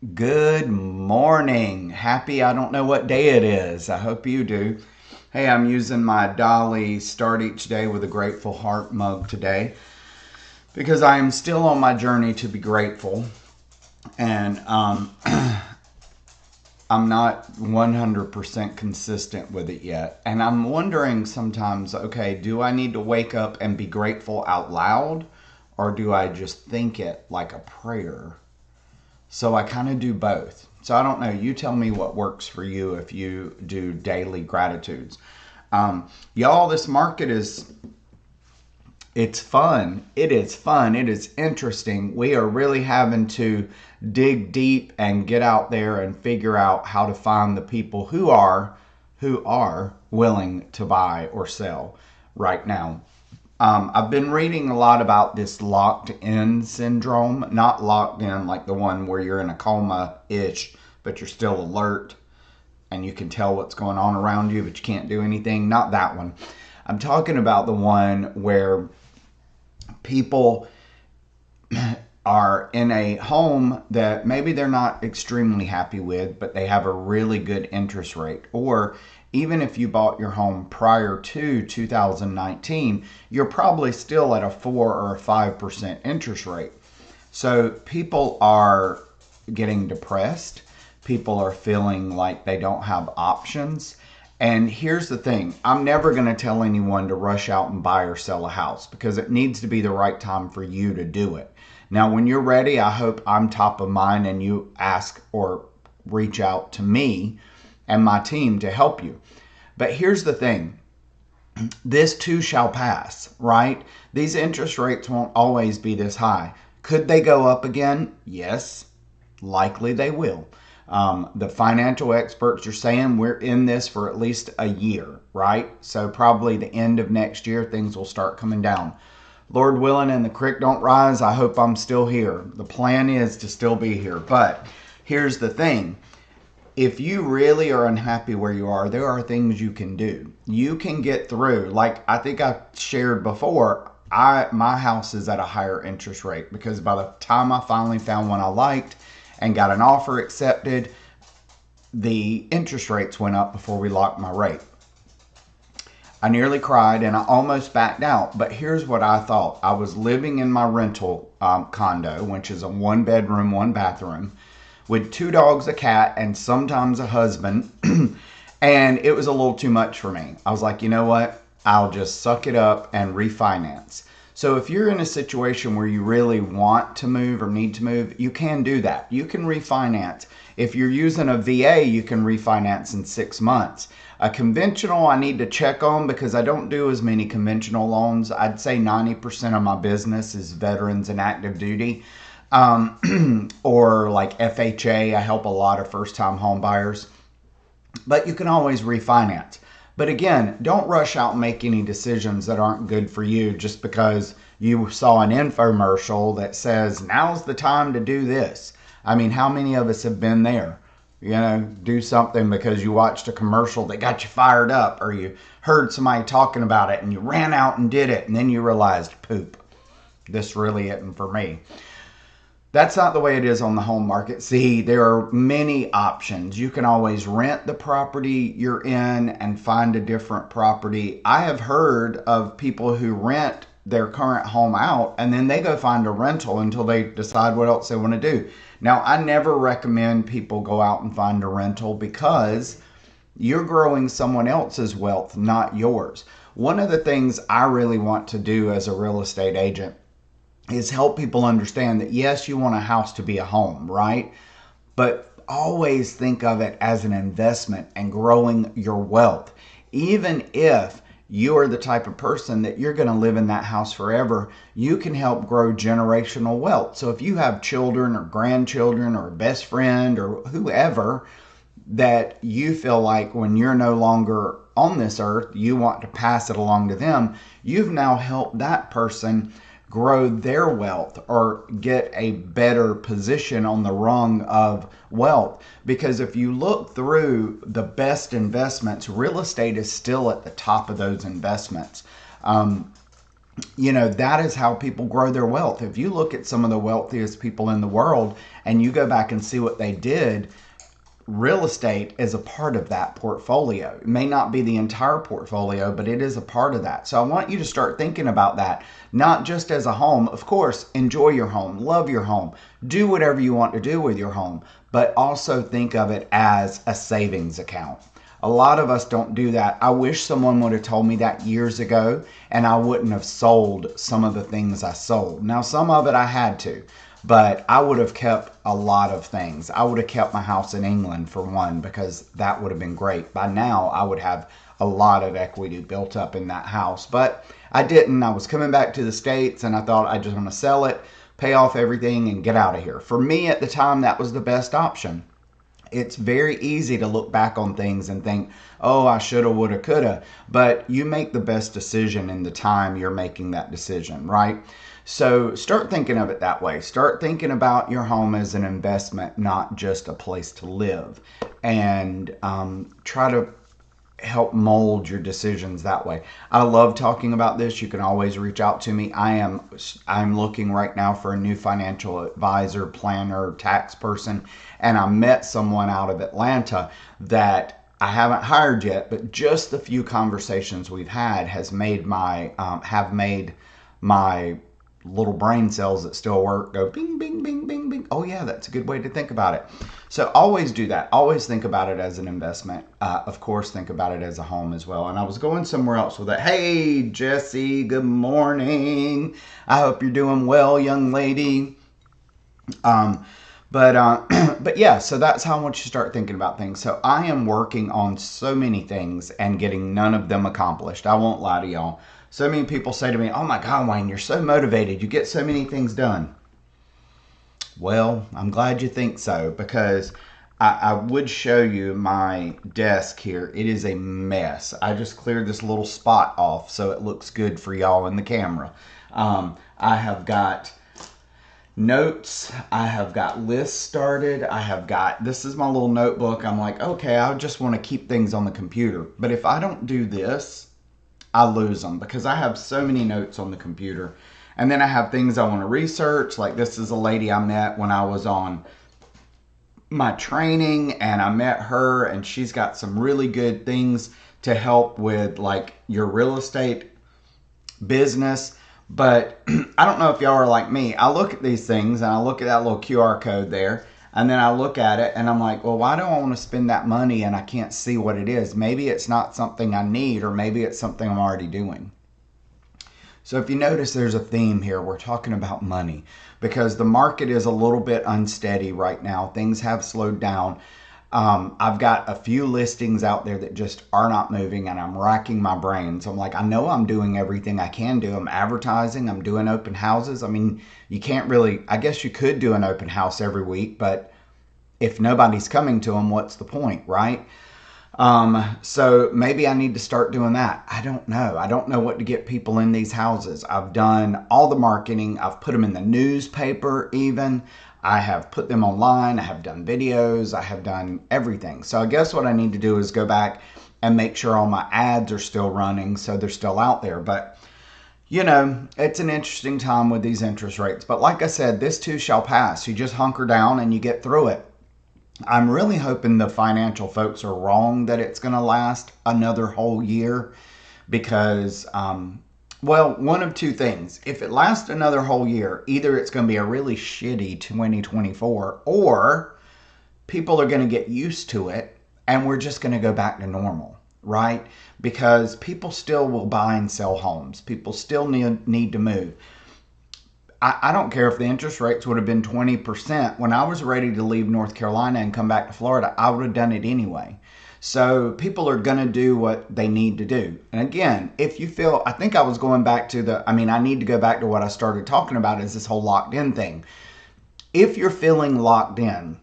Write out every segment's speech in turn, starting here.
Good morning. Happy, I don't know what day it is. I hope you do. Hey, I'm using my Dolly Start Each Day with a Grateful Heart mug today because I am still on my journey to be grateful. And I'm not 100% consistent with it yet. And I'm wondering sometimes, okay, do I need to wake up and be grateful out loud? Or do I just think it like a prayer? So I kind of do both. So I don't know. You tell me what works for you if you do daily gratitudes. Y'all, this market it's fun. It is fun. It is interesting. We are really having to dig deep and get out there and figure out how to find the people who are willing to buy or sell right now. I've been reading a lot about this locked in syndrome, not locked in like the one where you're in a coma-ish, but you're still alert and you can tell what's going on around you, but you can't do anything. Not that one. I'm talking about the one where people are in a home that maybe they're not extremely happy with, but they have a really good interest rate. Or even if you bought your home prior to 2019, you're probably still at a 4 or a 5% interest rate. So people are getting depressed. People are feeling like they don't have options. And here's the thing, I'm never going to tell anyone to rush out and buy or sell a house because it needs to be the right time for you to do it. Now, when you're ready, I hope I'm top of mind and you ask or reach out to me and my team to help you. But here's the thing, this too shall pass, right? These interest rates won't always be this high. Could they go up again? Yes, likely they will. The financial experts are saying we're in this for at least a year, right? So probably the end of next year, things will start coming down. Lord willing and the creek don't rise, I hope I'm still here. The plan is to still be here. But here's the thing. If you really are unhappy where you are, there are things you can do. You can get through. Like I think I shared before, my house is at a higher interest rate because by the time I finally found one I liked and got an offer accepted, the interest rates went up before we locked my rate. I nearly cried and I almost backed out, but here's what I thought. I was living in my rental condo, which is a 1 bedroom, 1 bathroom, with 2 dogs, a cat, and sometimes a husband. And it was a little too much for me. I was like, you know what? I'll just suck it up and refinance. So if you're in a situation where you really want to move or need to move, you can do that. You can refinance. If you're using a VA, you can refinance in 6 months. A conventional, I need to check on because I don't do as many conventional loans. I'd say 90% of my business is veterans and active duty. Or like FHA, I help a lot of first-time home buyers. But you can always refinance. But again, don't rush out and make any decisions that aren't good for you just because you saw an infomercial that says, now's the time to do this. I mean, how many of us have been there? You know, do something because you watched a commercial that got you fired up or you heard somebody talking about it and you ran out and did it and then you realized, poop, this really isn't for me. That's not the way it is on the home market. See, there are many options. You can always rent the property you're in and find a different property. I have heard of people who rent their current home out and then they go find a rental until they decide what else they want to do. Now, I never recommend people go out and find a rental because you're growing someone else's wealth, not yours. One of the things I really want to do as a real estate agent is help people understand that yes, you want a house to be a home, right? But always think of it as an investment and growing your wealth. Even if you are the type of person that you're going to live in that house forever, you can help grow generational wealth. So if you have children or grandchildren or a best friend or whoever that you feel like when you're no longer on this earth, you want to pass it along to them, you've now helped that person grow their wealth or get a better position on the rung of wealth. Because if you look through the best investments, real estate is still at the top of those investments. that is how people grow their wealth. If you look at some of the wealthiest people in the world and you go back and see what they did, real estate is a part of that portfolio. It may not be the entire portfolio, but it is a part of that. So I want you to start thinking about that, not just as a home. Of course, enjoy your home, love your home, do whatever you want to do with your home, but also think of it as a savings account. A lot of us don't do that. I wish someone would have told me that years ago, and I wouldn't have sold some of the things I sold. Now, some of it I had to, but I would have kept a lot of things. I would have kept my house in England for one, because that would have been great. By now, I would have a lot of equity built up in that house, but I didn't. I was coming back to the States, and I thought I just want to sell it, pay off everything, and get out of here. For me at the time, that was the best option. It's very easy to look back on things and think, oh, I shoulda, woulda, coulda. But you make the best decision in the time you're making that decision, right? So start thinking of it that way. Start thinking about your home as an investment, not just a place to live. And try to help mold your decisions that way. I love talking about this. You can always reach out to me. I'm looking right now for a new financial advisor, planner, tax person, and I met someone out of Atlanta that I haven't hired yet, but just the few conversations we've had have made my little brain cells that still work go bing, bing, bing, bing, bing. Oh yeah, that's a good way to think about it. So always do that. Always think about it as an investment. Of course, think about it as a home as well. And I was going somewhere else with that. Hey, Jesse, good morning. I hope you're doing well, young lady. But yeah, so that's how I want you to start thinking about things. So I am working on so many things and getting none of them accomplished. I won't lie to y'all. So many people say to me, oh my God, Wayne, you're so motivated. You get so many things done. Well, I'm glad you think so, because I would show you my desk here. It is a mess. I just cleared this little spot off so it looks good for y'all in the camera. I have got notes. I have got lists started. This is my little notebook. I'm like, okay, I just want to keep things on the computer. But if I don't do this, I lose them, because I have so many notes on the computer. And then I have things I want to research. Like this is a lady I met when I was on my training, and I met her, and she's got some really good things to help with like your real estate business. But I don't know if y'all are like me. I look at these things and I look at that little QR code there, and then I look at it and I'm like, well, why do I want to spend that money and I can't see what it is? Maybe it's not something I need, or maybe it's something I'm already doing. So if you notice, there's a theme here. We're talking about money because the market is a little bit unsteady right now. Things have slowed down. I've got a few listings out there that just are not moving, and I'm racking my brains. I'm like, I know I'm doing everything I can do. I'm advertising, I'm doing open houses. I mean, you can't really, I guess you could do an open house every week, but if nobody's coming to them, what's the point, right? So maybe I need to start doing that. I don't know. I don't know what to get people in these houses. I've done all the marketing. I've put them in the newspaper even. I have put them online. I have done videos. I have done everything. So I guess what I need to do is go back and make sure all my ads are still running so they're still out there. But, you know, it's an interesting time with these interest rates. But like I said, this too shall pass. You just hunker down and you get through it. I'm really hoping the financial folks are wrong that it's going to last another whole year because, well, one of two things. If it lasts another whole year, either it's going to be a really shitty 2024 or people are going to get used to it and we're just going to go back to normal, right? Because people still will buy and sell homes. People still need to move. I don't care if the interest rates would have been 20%. When I was ready to leave North Carolina and come back to Florida, I would have done it anyway. So people are going to do what they need to do. And again, if you feel, I think I was going back to I need to go back to what I started talking about is this whole locked in thing. If you're feeling locked in,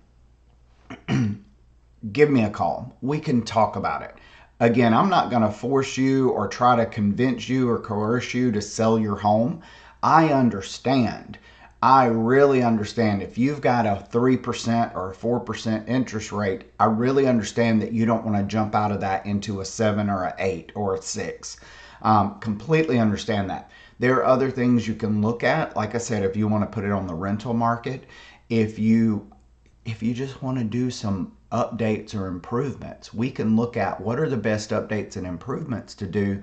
give me a call. We can talk about it. Again, I'm not going to force you or try to convince you or coerce you to sell your home. I understand. I really understand. If you've got a 3% or a 4% interest rate, I really understand that you don't want to jump out of that into a 7 or an 8 or a 6. Completely understand that. There are other things you can look at. Like I said, if you want to put it on the rental market, if you just want to do some updates or improvements, we can look at what are the best updates and improvements to do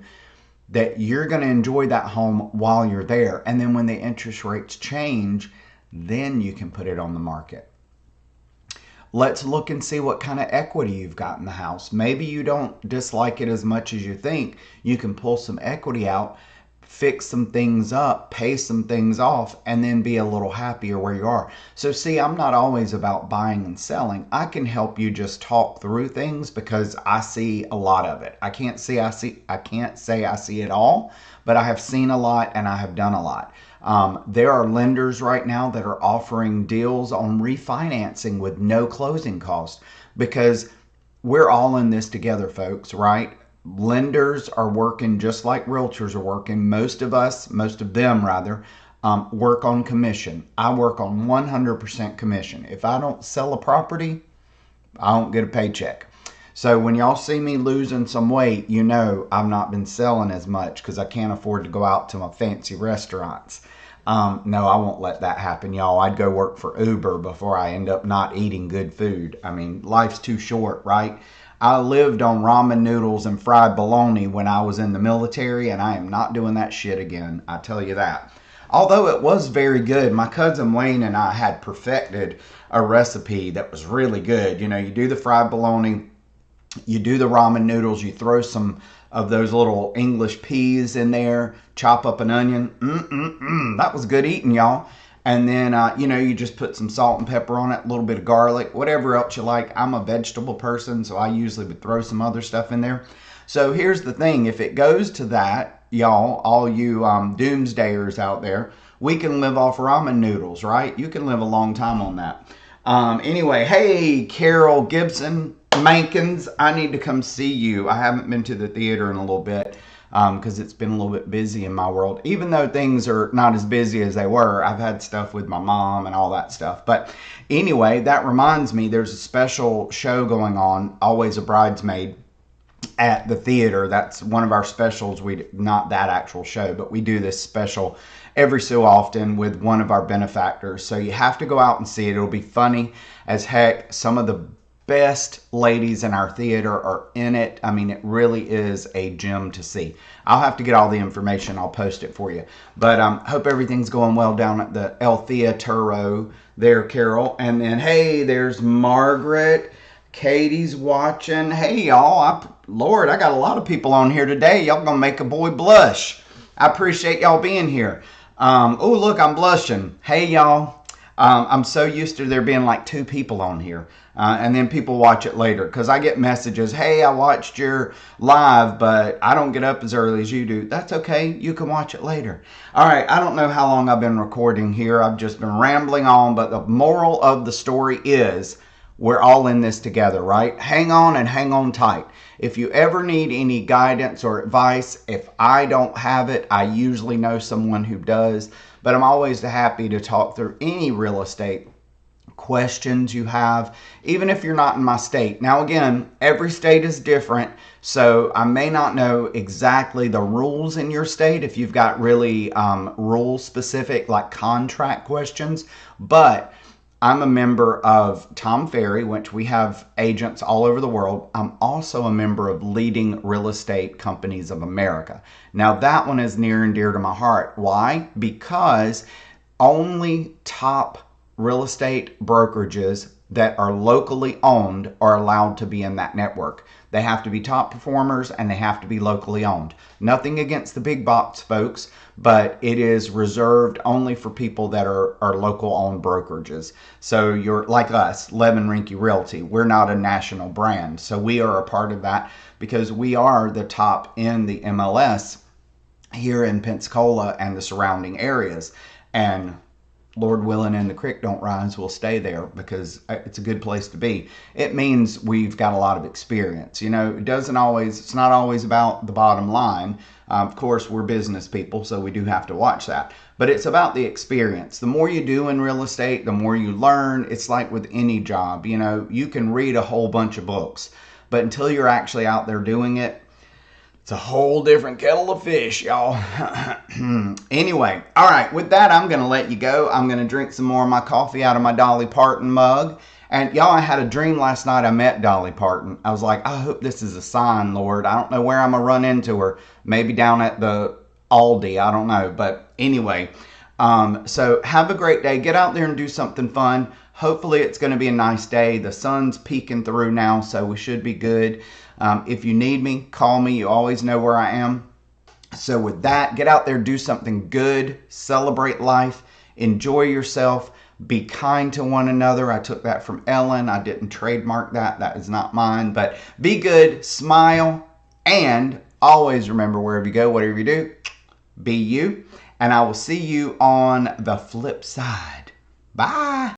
that you're going to enjoy that home while you're there. And then when the interest rates change, then you can put it on the market. Let's look and see what kind of equity you've got in the house. Maybe you don't dislike it as much as you think. You can pull some equity out, fix some things up, pay some things off, and then be a little happier where you are. So see, I'm not always about buying and selling. I can help you just talk through things because I see a lot of it. I can't say I see it all, but I have seen a lot and I have done a lot. There are lenders right now that are offering deals on refinancing with no closing costs because we're all in this together, folks, right? Lenders are working just like realtors are working. Most of them rather, work on commission. I work on 100% commission. If I don't sell a property, I don't get a paycheck. So when y'all see me losing some weight, you know I've not been selling as much because I can't afford to go out to my fancy restaurants. No, I won't let that happen, y'all. I'd go work for Uber before I end up not eating good food. I mean, life's too short, right? I lived on ramen noodles and fried bologna when I was in the military, and I am not doing that shit again. I tell you that. Although it was very good, my cousin Wayne and I had perfected a recipe that was really good. You know, you do the fried bologna, you do the ramen noodles, you throw some of those little English peas in there, chop up an onion. That was good eating, y'all. And then, you just put some salt and pepper on it, a little bit of garlic, whatever else you like. I'm a vegetable person, so I usually would throw some other stuff in there. So here's the thing. If it goes to that, y'all, all you doomsdayers out there, we can live off ramen noodles, right? You can live a long time on that. Anyway, hey, Carol Gibson Mankins, I need to come see you. I haven't been to the theater in a little bit because it's been a little bit busy in my world. Even though things are not as busy as they were, I've had stuff with my mom and all that stuff. But anyway, that reminds me, there's a special show going on, Always a Bridesmaid, at the theater. That's one of our specials. Not that actual show, but we do this special every so often with one of our benefactors. So you have to go out and see it. It'll be funny as heck. Some of the best ladies in our theater are in it. I mean, it really is a gem to see. I'll have to get all the information. I'll post it for you. But hope everything's going well down at the El Theatro there, Carol. And then, hey, there's Margaret. Katie's watching. Hey, y'all. Lord, I got a lot of people on here today. Y'all gonna make a boy blush. I appreciate y'all being here. Oh, look, I'm blushing. Hey, y'all. I'm so used to there being like 2 people on here. And then people watch it later because I get messages, hey, I watched your live, but I don't get up as early as you do. That's okay. You can watch it later. All right. I don't know how long I've been recording here. I've just been rambling on, but the moral of the story is we're all in this together, right? Hang on and hang on tight. If you ever need any guidance or advice, if I don't have it, I usually know someone who does, but I'm always happy to talk through any real estate questions you have, even if you're not in my state. Now, again, every state is different, so I may not know exactly the rules in your state if you've got really rule specific, like contract questions, but I'm a member of Tom Ferry, which we have agents all over the world. I'm also a member of Leading Real Estate Companies of America. Now, that one is near and dear to my heart. Why? Because only top real estate brokerages that are locally owned are allowed to be in that network. They have to be top performers and they have to be locally owned. Nothing against the big box folks, but it is reserved only for people that are local owned brokerages. So you're like us, Levin Rinke Realty. We're not a national brand. So we are a part of that because we are the top in the MLS here in Pensacola and the surrounding areas. And Lord willing and the creek don't rise, we'll stay there because it's a good place to be. It means we've got a lot of experience. You know, it's not always about the bottom line. Of course, we're business people, so we do have to watch that. But it's about the experience. The more you do in real estate, the more you learn. It's like with any job. You know, you can read a whole bunch of books, but until you're actually out there doing it, It's a whole different kettle of fish, y'all. Anyway, all right, with that, I'm going to let you go. I'm going to drink some more of my coffee out of my Dolly Parton mug. And y'all, I had a dream last night. I met Dolly Parton. I was like, I hope this is a sign, Lord. I don't know where I'm going to run into her. Maybe down at the Aldi. I don't know. But anyway, so have a great day. Get out there and do something fun. Hopefully it's going to be a nice day. The sun's peeking through now, so we should be good. If you need me, call me. You always know where I am. So with that, get out there, do something good, celebrate life, enjoy yourself, be kind to one another. I took that from Ellen. I didn't trademark that. That is not mine. But be good, smile, and always remember, wherever you go, whatever you do, be you. And I will see you on the flip side. Bye.